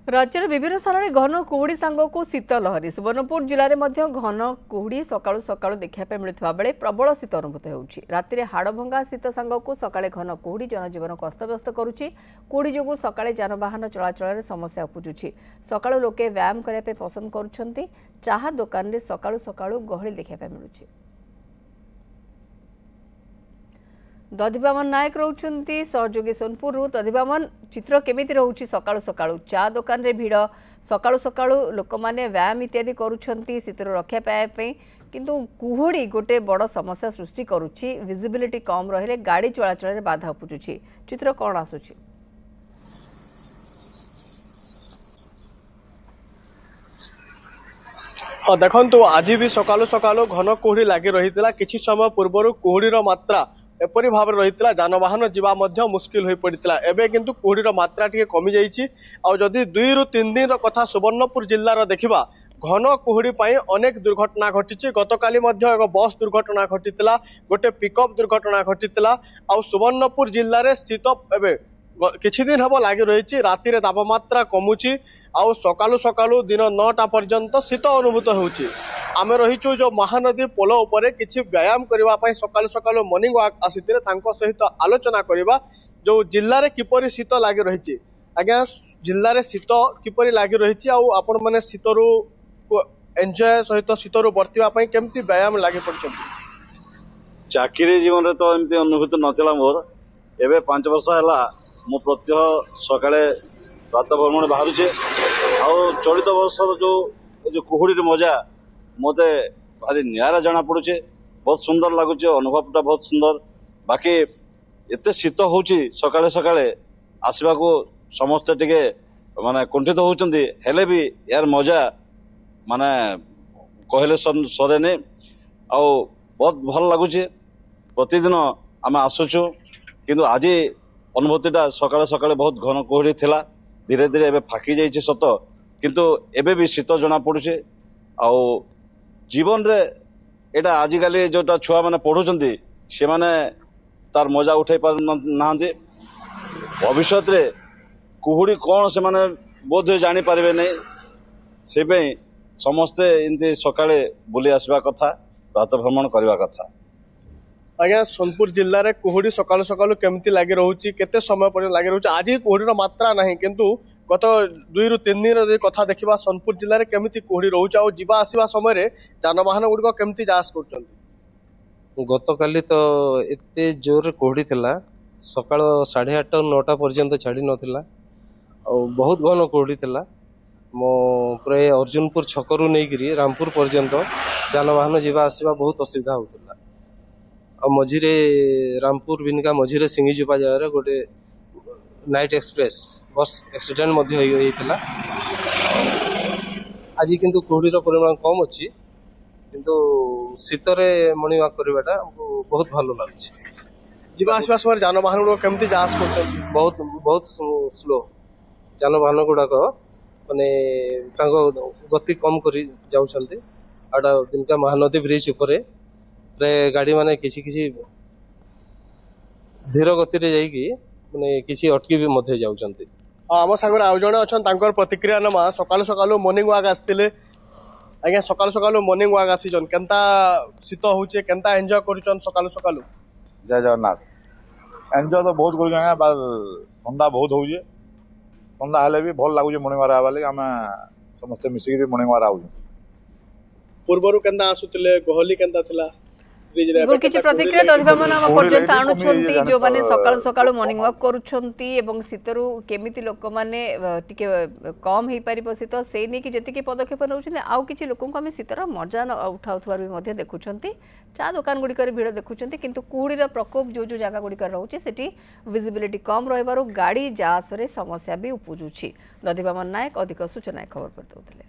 राज्यर विभिन्न स्थान में घन कुहुड़ी सांगक शीत लहरी सुवर्णपुर जिले में घन कुहुड़ी सकाळु सकाळु देखा मिलुवा बेले प्रबल शीत अनुभूत होउछि। राति में हाड़भंगा शीत सांगक सकाळे घन कुहुड़ी जनजीवन अस्तव्यस्त करुछि। कुहुड़ी जोगु सकाळे जानवाहन चलाचल समस्या उपुजुछि। सकाळु लोके व्यायाम करने पसंद करुछन्ति। चाहा दुकान में सकाळु सकाळु गहली देखा मिलुछि। दधिबामन नायक रोचंती सहयोगी सोनपुर दधिबामन चित्र केमिति रोची सकाळु सकाळु चा दुकान रे भीड़ सकाळु सकाळु लोक माने व्यायाम इत्यादि करूछंती शीतर रक्षा पाए पे किंतु कुहुड़ी गोटे बड़ समस्या सृष्टि करुछि। विजिबिलिटी कम रहिले गाड़ी चलाचल रे बाधा उपुजुछि। चित्र कोन आसुछि? हाँ देखो आज भी सकालु सकालु घन कुहुड़ी लगी रही किछि समय पूर्व कुहुड़ीर मात्रा एपरी भाव रही जानवाहन जीवा मुस्किल हो पड़ा। एवं किंतु कुहुड़ीर मात्रा टी कमी जाइए। जदि 2 ରୁ 3 दिन कथा सुवर्णपुर जिलार देखा घन कुहुड़ी अनेक दुर्घटना घटी। गतकाली एक बस दुर्घटना घटी गोटे पिकअप दुर्घटना घटी। सुवर्णपुर जिले में शीत एवं किछि दिन हम लगी रही राति रे तापमात्रा कमुची आउ सकालु सकालु दिन 9टा पर्यंत शीत अनुभूत होउची। आमे रहीचु जो महानदी पोल उपरे किछि व्यायाम करबा पई सकालु सकालु मॉर्निंग वॉक आसीतिरे तांको सहित आलोचना करबा जो जिल्ला रे किपरि शीत लागि रहिछि। आज्ञा जिल्ला रे शीत किपरि लागि रहिछि आउ आपण माने शीतरु एन्जॉय सहित शीतरु बर्तिबा पई केमति व्यायाम लागि पड़छन। चाकरी जीवन रे तो एमति अनुभूत नथिला मोर। एबे 5 वर्ष हला मो प्रत्यह सकाळे प्रातः भ्रमण बाहर चलित वर्ष जो कुहुड़ी मजा मते भारी निरा जना पड़ुचे। बहुत सुंदर लगुचे अनुभवटा बहुत सुंदर। बाकी एते शीत होउची सकाळे सकाळे आसवा को समस्त टिके माने कुंठित होउचंदी हेले भी यार मजा माने कहले सरे ने आ बहुत भल लगुचे। प्रतिदिन आम आसुचु किंतु आज अनुभूतिटा सकाळे सकाळे बहुत घन कुहुड़ी थिला। धीरे धीरे एबे फाकी जाइए सत किंतु एबे भी शीत जना पड़ुचे। आउ जीवन रे एटा आजिकाली जोटा छुआ माने पढ़ुचंती से माने तार मजा उठाई पार नाहंती। भविष्यत रे कुहुड़ी कौन से माने बोध जानी पारिबे नै। से पे समस्ते इनते सकाळे बुली आसबा कथा प्रातः भ्रमण करबा कथा। आज्ञा सोनपुर जिले में कुहुड़ी सकालु सकालु केमती लगी रोची केते समय पर्यंत लगी रोची? आज कुहुड़ीर मात्रा नहीं किंतु गत 2 ରୁ 3 दिन कथा देखा सोनपुर जिले में केमती कुहुड़ी रोचे और जीवा आसवा समय जानवाहन गुड़िक केमती जांच कर? गतकाली तो एते जोर कुहुड़ी थिला सकाळ 8:30 9टा पर्यंत छाड़ी नथिला और बहुत घन कुहुड़ी थिला। मो प्राय अर्जुनपुर छकरू नहीं रामपुर पर्यंत जानवाहन जीवा आसवा बहुत असुविधा होता। मझीरे रामपुर बिनका मझीरे सिंगीजुपा जगह गोटे नाइट एक्सप्रेस बस एक्सीडेंट होता। आज किंतु कुहुड़ीर परिमाण कम अच्छी किंतु शीतरे मॉर्निंग वॉक करवाटा बहुत भल लगुच। जीवा आसवा समय जानवाहन गुड़ा केमती जांच कर? बहुत बहुत स्लो जानवाहन गुड़ाक माने गति कम कर जाउछन्ते। आडा बिनका महानदी ब्रिज ऊपर प्राय गाड़ी माने किसी किसी धीर गति रे जाइकी माने किसी अटकी भी मध्य जाउछन्ते। आम सागर आउ जणे अछन तांकर प्रतिक्रिया नमा सकालु सकालु मॉर्निंग वॉक आस्तिले। आज्ञा सकालु सकालु मॉर्निंग वॉक आसीचन केनता शीत होउचे केनता एन्जॉय करूचन सकालु सकालु? जय जगन्नाथ। एन्जॉय तो बहुत करू आज्ञा बार ठंडा बहुत होउचे। ठंडा हेले भी भल लागुचे मॉर्निंग वॉक आबा लागि आमे समस्त मिसिक मॉर्निंग वॉक आउ। पूर्वरु केनता आसुतिले गहली केनता थिला? किछि प्रतिक्रिया दधिबामन हम पर्यंत आणुछंती जो माने सकाळ सकाळ मॉर्निंग वॉक करूछंती एवं शीतरु केमिति लोक माने टिके कम हेई परिबो शीत से नै कि जति पदक्षेप नउछंती आउ किछि लोकन को हम शीतर मजा उठाउथवार भी मध्ये देखुछंती। चा दुकान गुडी कर भीड़ देखुछंती किंतु कुहुड़ीर प्रकोप जो जो जगह गुडी कर रहउछि सेठी विजिबिलिटी कम रहबारो गाड़ी जास रे समस्या भी उपुजुछि। दधिबामन नायक अधिक सूचना खबर पर दउतले।